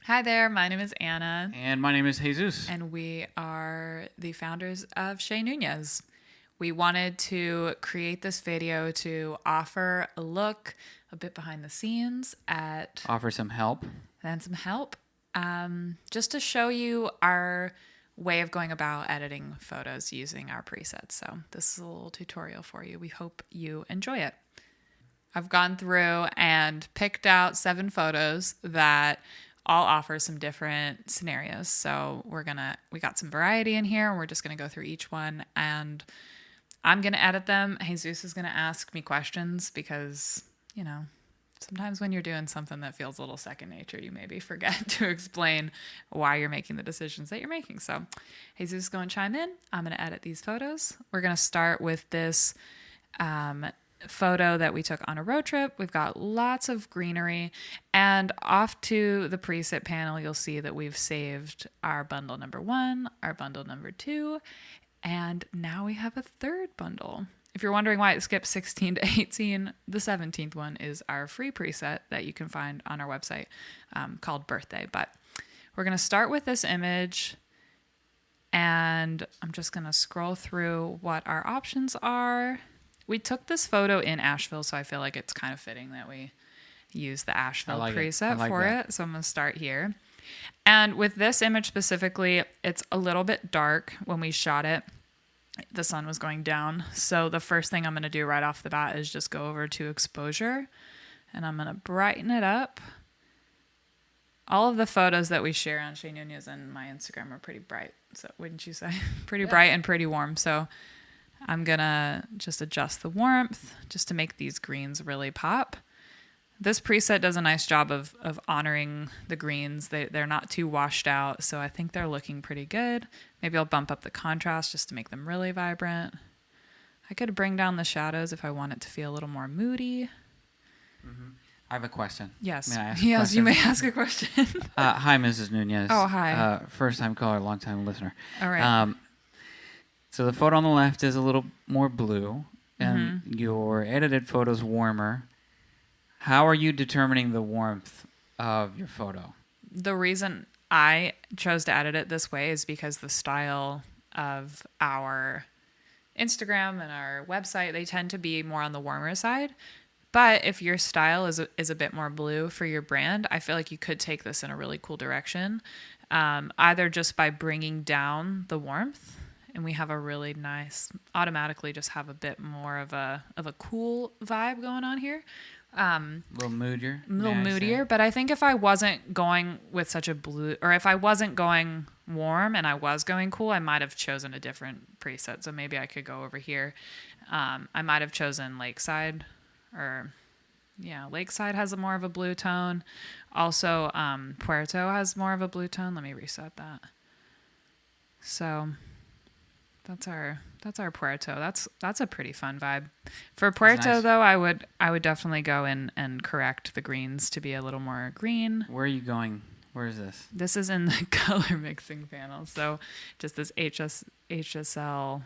Hi there, my name is Anna. And my name is Jesus. And we are the founders of Chez Núñez. We wanted to create this video to offer a look a bit behind the scenes at Offer some help. and some help, just to show you our way of going about editing photos using our presets. So this is a little tutorial for you. We hope you enjoy it. I've gone through and picked out 7 photos that all offer some different scenarios. So we got some variety in here, and we're just gonna go through each one, and I'm gonna edit them. Jesus is gonna ask me questions because, sometimes when you're doing something that feels a little second nature, you maybe forget to explain why you're making the decisions that you're making. So Jesus is going to chime in. I'm going to edit these photos. We're going to start with this photo that we took on a road trip. We've got lots of greenery, and off to the preset panel, you'll see that we've saved our bundle number 1, our bundle number 2, and now we have a third bundle. If you're wondering why it skips 16 to 18, the 17th one is our free preset that you can find on our website called Birthday. But we're going to start with this image, and I'm just going to scroll through what our options are. We took this photo in Asheville, so I feel like it's kind of fitting that we use the Asheville preset for it. So I'm going to start here. And with this image specifically, it's a little bit dark when we shot it. The sun was going down. So the first thing I'm going to do right off the bat is just go over to exposure, and I'm going to brighten it up. All of the photos that we share on Chez Núñez and my Instagram are pretty bright. So wouldn't you say? Pretty bright and pretty warm. So I'm going to just adjust the warmth just to make these greens really pop. This preset does a nice job of honoring the greens. They're not too washed out, so I think they're looking pretty good. Maybe I'll bump up the contrast just to make them really vibrant. I could bring down the shadows if I want it to feel a little more moody. Mm-hmm. I have a question. Yes. May I ask yes, you may ask a question. Hi, Mrs. Núñez. Oh, hi. First-time caller, long-time listener. All right. So the photo on the left is a little more blue, and your edited photo's warmer. How are you determining the warmth of your photo? The reason I chose to edit it this way is because the style of our Instagram and our website, they tend to be more on the warmer side. But if your style is a bit more blue for your brand, I feel like you could take this in a really cool direction, either just by bringing down the warmth, and we have a really nice, automatically just have a bit more of a cool vibe going on here. A little moodier. Moodier, but I think if I wasn't going with such a blue, or if I wasn't going warm and I was going cool, I might have chosen a different preset. So maybe I could go over here. I might have chosen Lakeside, Lakeside has more of a blue tone. Also, Puerto has more of a blue tone. Let me reset that. So that's our Puerto. That's a pretty fun vibe. For Puerto, nice. Though, I would definitely go in and correct the greens to be a little more green. Where are you going? Where is this? This is in the color mixing panel. So just this HSL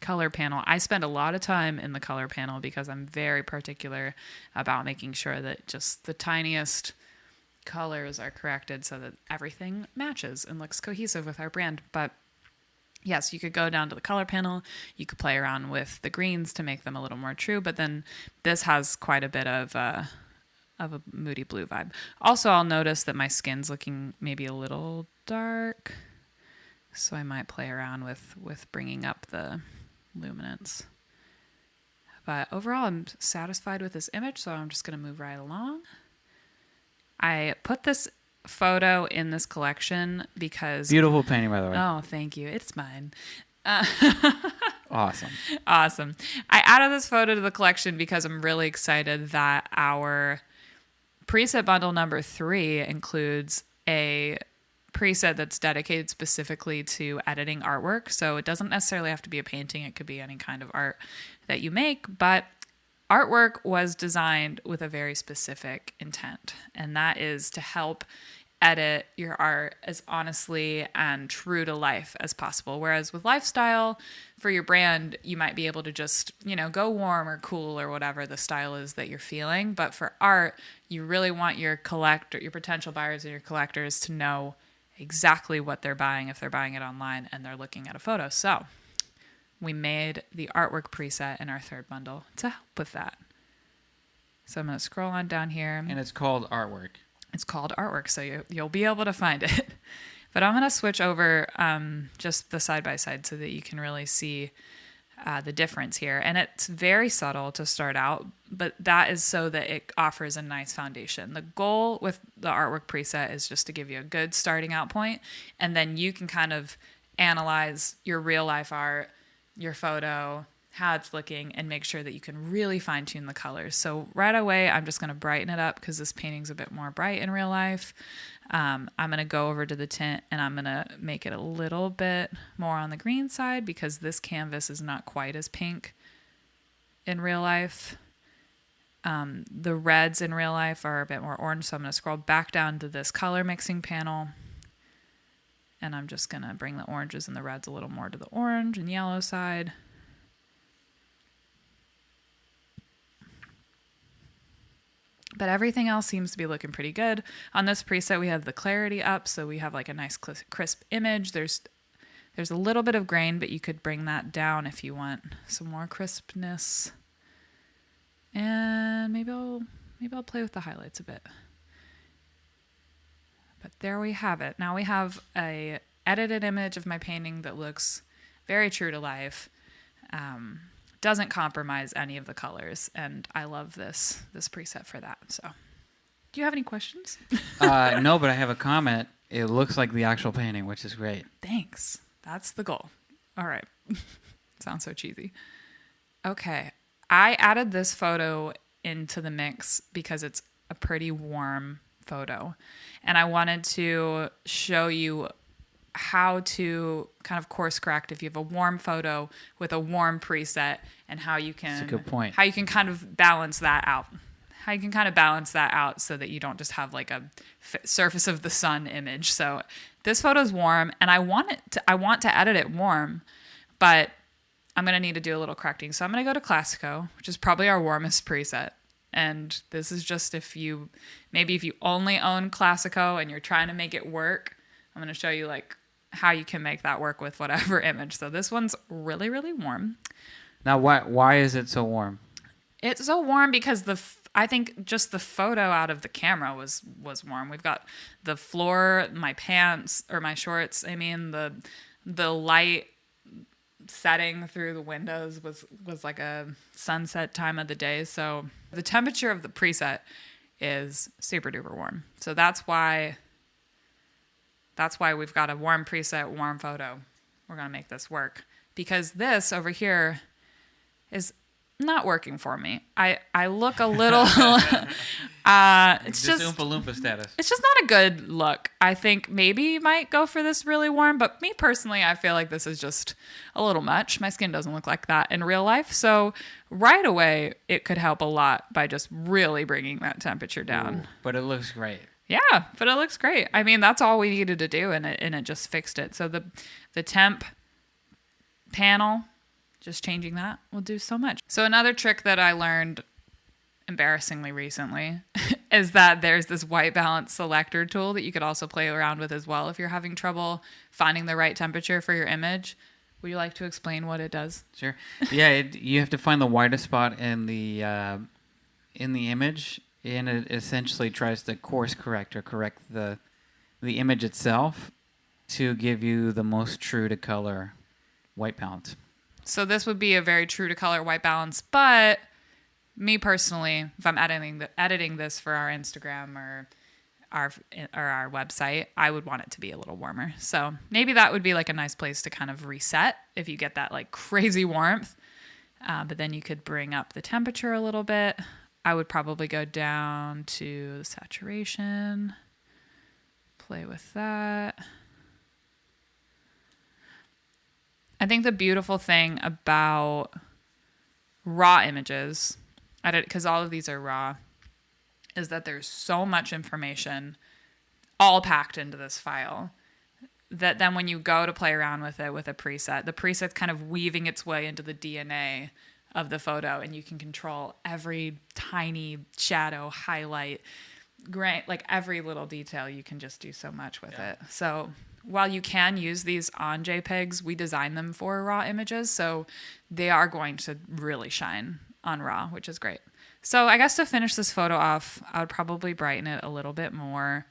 color panel. I spend a lot of time in the color panel because I'm very particular about making sure that just the tiniest colors are corrected so that everything matches and looks cohesive with our brand. But yes, you could go down to the color panel. You could play around with the greens to make them a little more true, but then this has quite a bit of a moody blue vibe. Also, I'll notice that my skin's looking maybe a little dark, so I might play around with bringing up the luminance. But overall, I'm satisfied with this image, so I'm just going to move right along. I put this photo in this collection because beautiful painting, by the way. Oh, thank you. It's mine. Awesome. I added this photo to the collection because I'm really excited that our preset bundle number 3 includes a preset that's dedicated specifically to editing artwork. So it doesn't necessarily have to be a painting. It could be any kind of art that you make, but artwork was designed with a very specific intent, and that is to help edit your art as honestly and true to life as possible. Whereas with lifestyle, for your brand, you might be able to just, go warm or cool or whatever the style is that you're feeling. But for art, you really want your potential buyers and your collectors to know exactly what they're buying if they're buying it online and they're looking at a photo. So we made the artwork preset in our third bundle to help with that. So I'm going to scroll on down here. And it's called artwork. It's called artwork, so you'll be able to find it. But I'm going to switch over just the side-by-side so that you can really see the difference here. And it's very subtle to start out, but that is so that it offers a nice foundation. The goal with the artwork preset is just to give you a good starting out point, and then you can kind of analyze your real-life art, your photo, how it's looking, and make sure that you can really fine tune the colors. So right away, I'm just going to brighten it up because this painting's a bit more bright in real life. I'm going to go over to the tint and I'm going to make it a little bit more on the green side because this canvas is not quite as pink in real life. The reds in real life are a bit more orange, so I'm going to scroll back down to this color mixing panel. And I'm just going to bring the oranges and the reds a little more to the orange and yellow side. But everything else seems to be looking pretty good. On this preset, we have the clarity up, so we have like a nice crisp image. There's a little bit of grain, but you could bring that down if you want some more crispness. And maybe I'll play with the highlights a bit. But there we have it. Now we have a edited image of my painting that looks very true to life. Doesn't compromise any of the colors, and I love this preset for that. So, do you have any questions? No, but I have a comment. It looks like the actual painting, which is great. Thanks. That's the goal. All right. Sounds so cheesy. Okay. I added this photo into the mix because it's a pretty warm photo, and I wanted to show you how to kind of course correct if you have a warm photo with a warm preset, and how you can, that's a good point, how you can kind of balance that out. How you can kind of balance that out so that you don't just have like a surface of the sun image. So this photo is warm, and I want to edit it warm, but I'm going to need to do a little correcting. So I'm going to go to Classico, which is probably our warmest preset. And this is just if you only own Classico and you're trying to make it work, I'm going to show you like how you can make that work with whatever image. So this one's really, really warm. Now, why is it so warm? It's so warm because I think just the photo out of the camera was warm. We've got the floor, my pants or my shorts. I mean, the light setting through the windows was like a sunset time of the day. So the temperature of the preset is super duper warm. So that's why we've got a warm preset, warm photo. We're going to make this work because this over here is not working for me. I look a little, it's just Oompa Loompa status. It's just not a good look. I think maybe you might go for this really warm, but me personally, I feel like this is just a little much. My skin doesn't look like that in real life. So right away, it could help a lot by just really bringing that temperature down. Ooh, but it looks great. Yeah, but it looks great. I mean, that's all we needed to do, and it just fixed it. So the temp panel, just changing that will do so much. So another trick that I learned embarrassingly recently is that there's this white balance selector tool that you could also play around with as well if you're having trouble finding the right temperature for your image. Would you like to explain what it does? Sure. Yeah, you have to find the whitest spot in the image, and it essentially tries to course correct or correct the image itself to give you the most true to color white balance. So this would be a very true to color white balance, but me personally, if I'm editing this for our Instagram or our website, I would want it to be a little warmer. So maybe that would be like a nice place to kind of reset if you get that like crazy warmth. But then you could bring up the temperature a little bit. I would probably go down to the saturation, play with that. I think the beautiful thing about raw images, because all of these are raw, is that there's so much information all packed into this file. That then when you go to play around with it with a preset, the preset's kind of weaving its way into the DNA of the photo, and you can control every tiny shadow, highlight, like every little detail. You can just do so much with it. So while you can use these on JPEGs, we design them for raw images, so they are going to really shine on raw, which is great. So I guess to finish this photo off, I would probably brighten it a little bit more,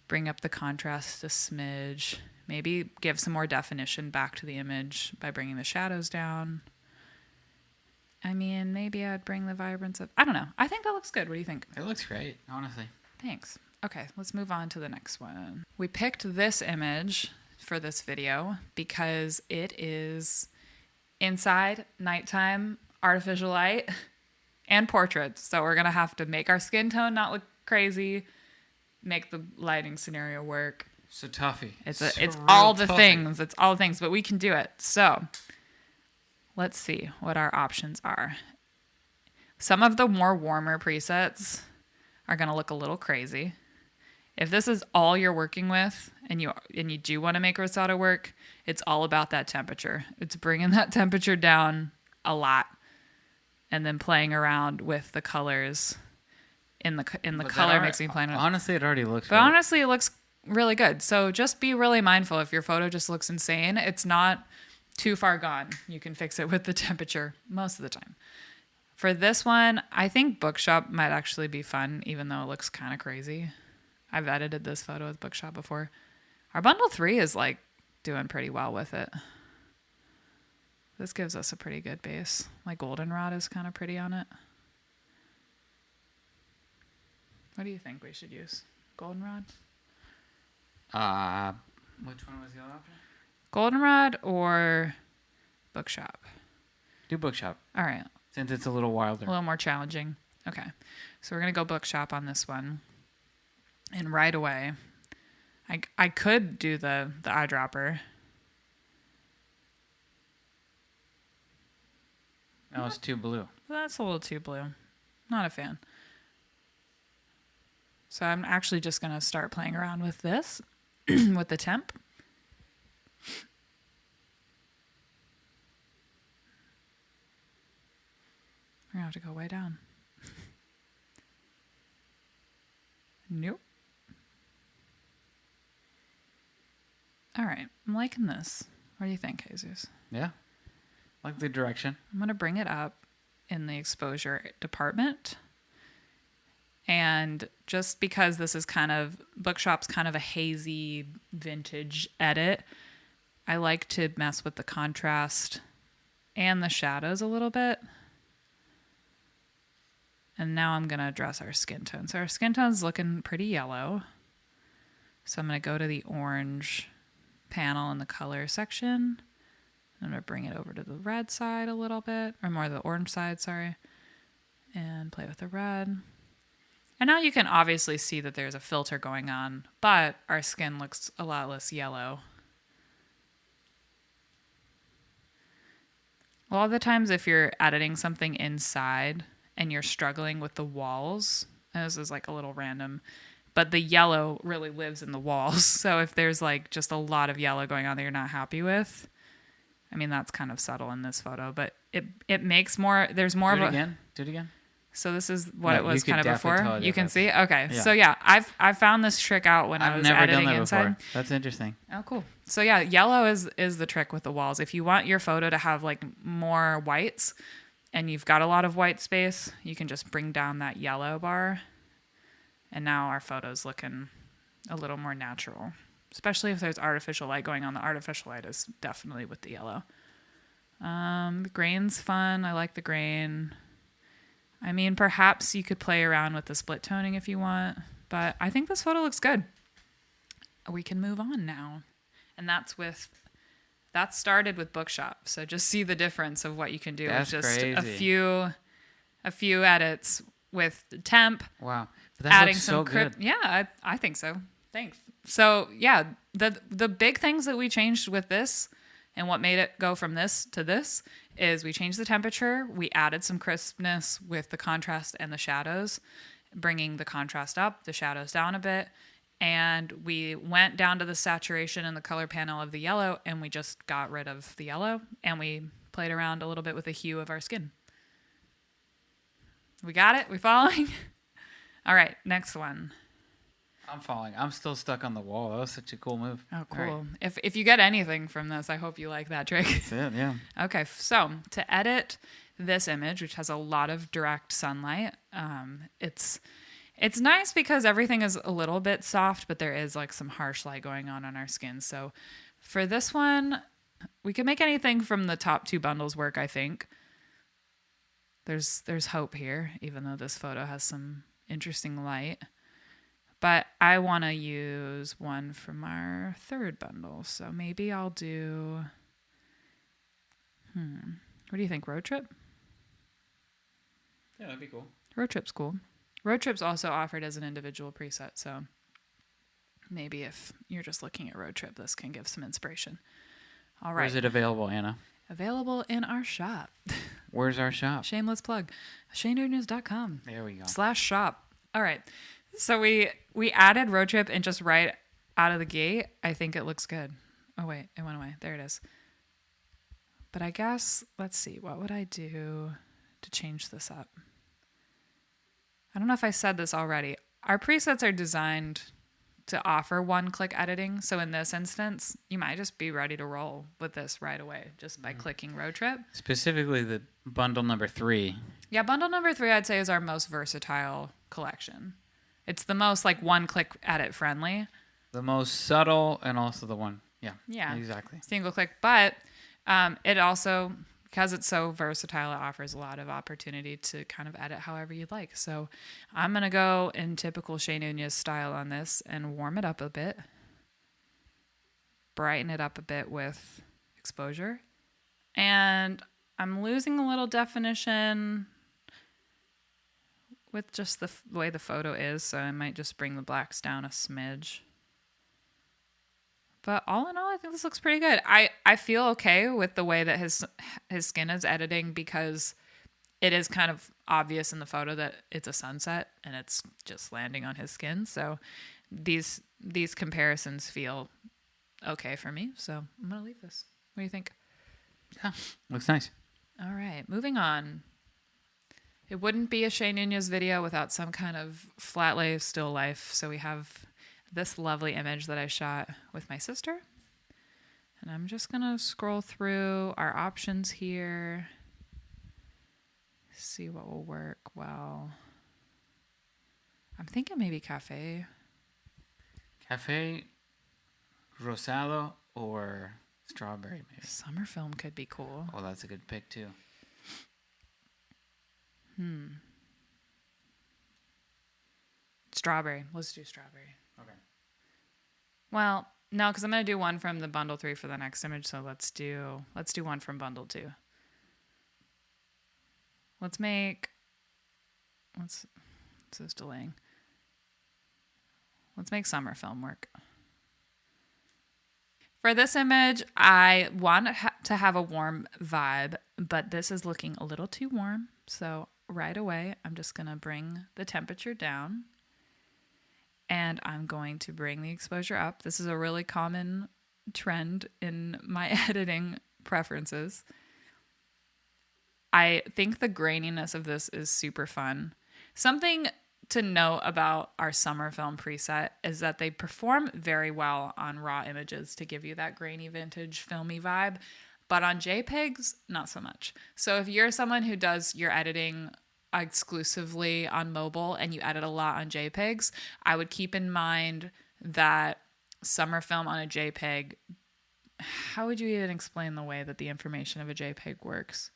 bring up the contrast a smidge, maybe give some more definition back to the image by bringing the shadows down. I mean, maybe I'd bring the vibrance up. I don't know. I think that looks good. What do you think? It looks great, honestly. Thanks. Okay, let's move on to the next one. We picked this image for this video because it is inside, nighttime, artificial light, and portraits. So we're going to have to make our skin tone not look crazy, make the lighting scenario work. So toughy. It's all the things. It's all the things, but we can do it. So let's see what our options are. Some of the more warmer presets are going to look a little crazy. If this is all you're working with and you do want to make Rosado work, it's all about that temperature. It's bringing that temperature down a lot and then playing around with the colors in the color mixing plan. Honestly, it already looks But honestly, it looks really good. So just be really mindful if your photo just looks insane. It's not too far gone. You can fix it with the temperature most of the time. For this one, I think Bookshop might actually be fun, even though it looks kind of crazy. I've edited this photo with Bookshop before. Our bundle 3 is like doing pretty well with it. This gives us a pretty good base. My goldenrod is kind of pretty on it. What do you think we should use? Goldenrod? Which one was the other option? Goldenrod or Bookshop? Do Bookshop. All right. Since it's a little wilder. A little more challenging. Okay. So we're going to go Bookshop on this one. And right away, I could do the eyedropper. No, it's too blue. That's a little too blue. Not a fan. So I'm actually just going to start playing around with this, with the temp. We're going to have to go way down. Nope. All right. I'm liking this. What do you think, Jesus? Yeah. Like the direction. I'm going to bring it up in the exposure department. And just because this is Bookshop's kind of a hazy vintage edit, I like to mess with the contrast and the shadows a little bit. And now I'm going to address our skin tone. So our skin tone's looking pretty yellow. So I'm going to go to the orange panel in the color section. I'm going to bring it over to the red side a little bit, or more the orange side, sorry. And play with the red. And now you can obviously see that there's a filter going on, but our skin looks a lot less yellow. A lot of the times if you're editing something inside and you're struggling with the walls, and this is like a little random, but the yellow really lives in the walls. So if there's like just a lot of yellow going on that you're not happy with, I mean, that's kind of subtle in this photo, but it makes more, there's more of a... Do it again. So this is what it was kind of before. You can see? Okay. Yeah. So yeah, I've found this trick out when I was editing inside. Before. That's interesting. Oh, cool. So yeah, yellow is the trick with the walls. If you want your photo to have like more whites and you've got a lot of white space, you can just bring down that yellow bar. And now our photo's looking a little more natural, especially if there's artificial light going on. The artificial light is definitely with the yellow. The grain's fun. I like the grain. I mean, perhaps you could play around with the split toning if you want, but I think this photo looks good. We can move on now. And that started with Bookshop. So just see the difference of what you can do with just crazy. a few edits with the temp. Wow. But that adding looks some so good. Yeah, I think so. Thanks. So yeah, the big things that we changed with this and what made it go from this to this is we changed the temperature. We added some crispness with the contrast and the shadows, bringing the contrast up, the shadows down a bit. and we went down to the saturation in the color panel of the yellow, and we just got rid of the yellow, and we played around a little bit with the hue of our skin. We got it? We following? All right, next one. I'm following. I'm still stuck on the wall. That was such a cool move. Oh, cool. Right. If you get anything from this, I hope you like that trick. That's it, yeah. Okay, so to edit this image, which has a lot of direct sunlight, it's nice because everything is a little bit soft, but there is like some harsh light going on our skin. So for this one, we can make anything from the top 2 bundles work, I think. There's hope here, even though this photo has some interesting light. But I want to use one from our 3rd bundle. So maybe I'll do... What do you think, Road Trip? Yeah, that'd be cool. Road Trip's cool. Road Trip's also offered as an individual preset, so maybe if you're just looking at Road Trip, this can give some inspiration. All right. Where's it available, Anna? Available in our shop. Where's our shop? Shameless plug. ChezNúñez.com. There we go. /shop. All right. So we added Road Trip, and just right out of the gate, I think it looks good. Oh, wait. It went away. There it is. But I guess, let's see. What would I do to change this up? I don't know if I said this already. Our presets are designed to offer one-click editing. So in this instance, you might just be ready to roll with this right away just by clicking Road Trip. Specifically the bundle number 3. Yeah, bundle number 3 I'd say is our most versatile collection. It's the most like one-click edit friendly. The most subtle and also the one. Yeah, exactly. Single click. But it also, because it's so versatile, it offers a lot of opportunity to kind of edit however you'd like. So I'm going to go in typical Chez Núñez style on this and warm it up a bit. Brighten it up a bit with exposure. And I'm losing a little definition with just the way the photo is, so I might just bring the blacks down a smidge. But all in all, I think this looks pretty good. I feel okay with the way that his skin is editing because it is kind of obvious in the photo that it's a sunset and it's just landing on his skin. So these comparisons feel okay for me. So I'm going to leave this. What do you think? Yeah, looks nice. All right, moving on. It wouldn't be a Chez Núñez video without some kind of flat lay still life. So we have this lovely image that I shot with my sister. And I'm just going to scroll through our options here. See what will work well. I'm thinking maybe cafe. Cafe, rosado, or strawberry maybe. Summer film could be cool. Oh, that's a good pick too. Strawberry. Let's do strawberry. Okay. Well, no, because I'm going to do one from the bundle 3 for the next image. So let's do one from bundle 2. Let's make, this is delaying. Let's make summer film work. For this image, I want to have a warm vibe, but this is looking a little too warm. So right away, I'm just going to bring the temperature down. And I'm going to bring the exposure up. This is a really common trend in my editing preferences. I think the graininess of this is super fun. Something to note about our summer film preset is that they perform very well on raw images to give you that grainy, vintage, filmy vibe. But on JPEGs, not so much. So if you're someone who does your editing exclusively on mobile and you edit a lot on JPEGs, I would keep in mind that summer film on a JPEG, how would you even explain the way that the information of a JPEG works?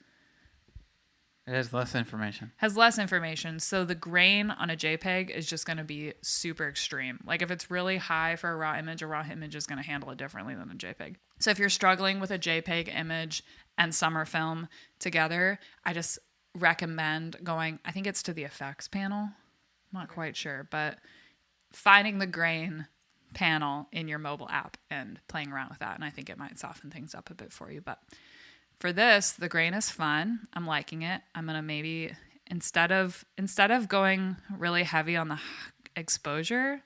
It has less information. Has less information. So the grain on a JPEG is just going to be super extreme. Like if it's really high for a raw image is going to handle it differently than a JPEG. So if you're struggling with a JPEG image and summer film together, I just recommend going, I think it's to the effects panel. I'm not quite sure, but finding the grain panel in your mobile app and playing around with that. And I think it might soften things up a bit for you. But for this, the grain is fun. I'm liking it. I'm going to maybe, instead of going really heavy on the exposure,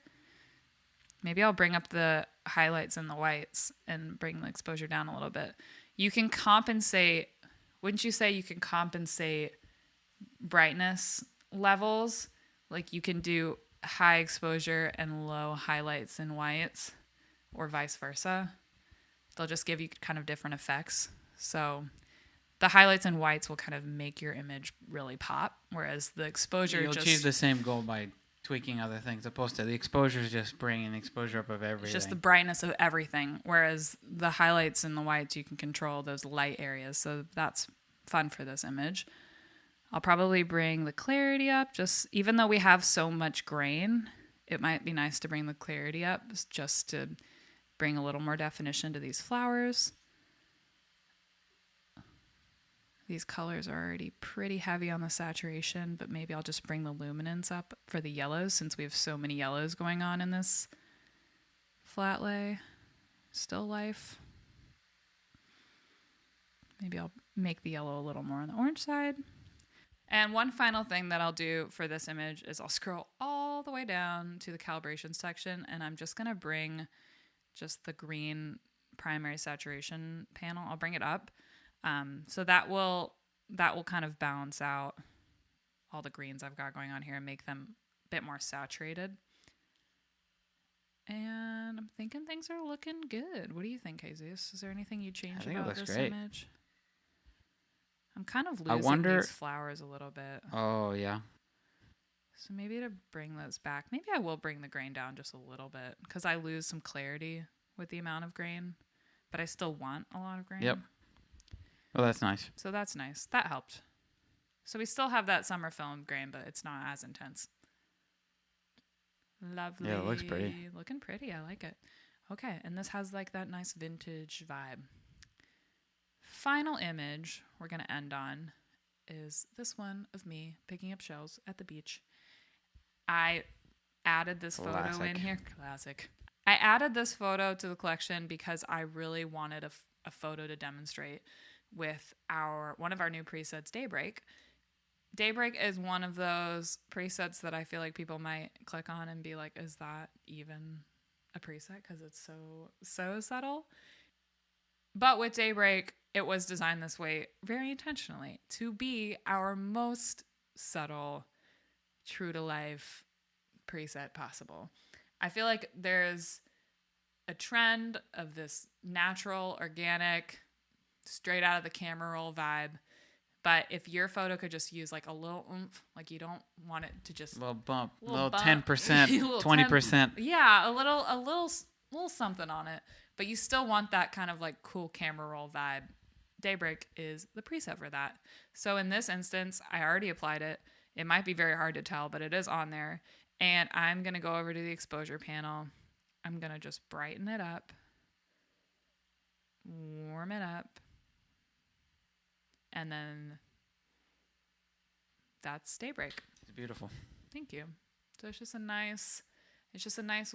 Maybe I'll bring up the highlights and the whites and bring the exposure down a little bit. You can compensate, wouldn't you say you can compensate brightness levels? Like you can do high exposure and low highlights and whites, or vice versa. They'll just give you kind of different effects. So the highlights and whites will kind of make your image really pop, whereas the exposure You'll achieve the same goal by tweaking other things, opposed to the exposure is just bringing the exposure up of everything. It's just the brightness of everything, whereas the highlights and the whites, you can control those light areas. So that's fun for this image. I'll probably bring the clarity up, just even though we have so much grain, it might be nice to bring the clarity up just to bring a little more definition to these flowers. These colors are already pretty heavy on the saturation, but maybe I'll just bring the luminance up for the yellows since we have so many yellows going on in this flat lay, still life. Maybe I'll make the yellow a little more on the orange side. And one final thing that I'll do for this image is I'll scroll all the way down to the calibration section, and I'm just going to bring just the green primary saturation panel. I'll bring it up. So that will kind of balance out all the greens I've got going on here and make them a bit more saturated. And I'm thinking things are looking good. What do you think, Jesus? Is there anything you change about this image? I'm kind of losing these flowers a little bit. Oh, yeah. So maybe to bring those back, maybe I will bring the grain down just a little bit because I lose some clarity with the amount of grain, but I still want a lot of grain. Yep. Oh, that's nice. So that's nice. That helped. So we still have that summer film grain, but it's not as intense. Lovely. Yeah, it looks pretty. Looking pretty. I like it. Okay, and this has like that nice vintage vibe. Final image we're going to end on is this one of me picking up shells at the beach. I added this photo in here. Classic. I added this photo to the collection because I really wanted a photo to demonstrate with one of our new presets, Daybreak. Daybreak is one of those presets that I feel like people might click on and be like, is that even a preset? Because it's so subtle. But with Daybreak, it was designed this way very intentionally to be our most subtle, true to life preset possible. I feel like there's a trend of this natural, organic, straight out of the camera roll vibe. But if your photo could just use like a little oomph, like you don't want it to just a little bump, a little 10%, 20%. Yeah, a little something on it. But you still want that kind of like cool camera roll vibe. Daybreak is the preset for that. So in this instance, I already applied it. It might be very hard to tell, but it is on there. And I'm going to go over to the exposure panel. I'm going to just brighten it up, warm it up, and then that's Daybreak. It's beautiful. Thank you. So it's just a nice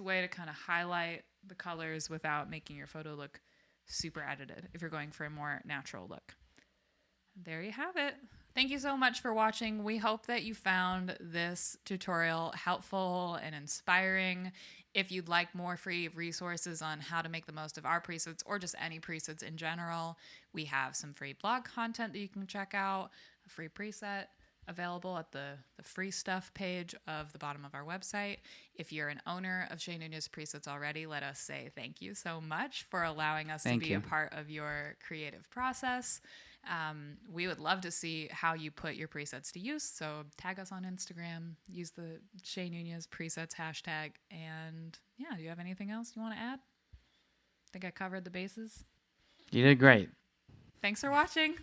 way to kind of highlight the colors without making your photo look super edited if you're going for a more natural look. There you have it. Thank you so much for watching. We hope that you found this tutorial helpful and inspiring. If you'd like more free resources on how to make the most of our presets or just any presets in general, we have some free blog content that you can check out, a free preset available at the free stuff page of the bottom of our website. If you're an owner of Chez Núñez Presets already, let us say thank you so much for allowing us to be a part of your creative process. We would love to see how you put your presets to use. So tag us on Instagram, use the Chez Núñez Presets hashtag. And yeah, do you have anything else you want to add? I think I covered the bases. You did great. Thanks for watching.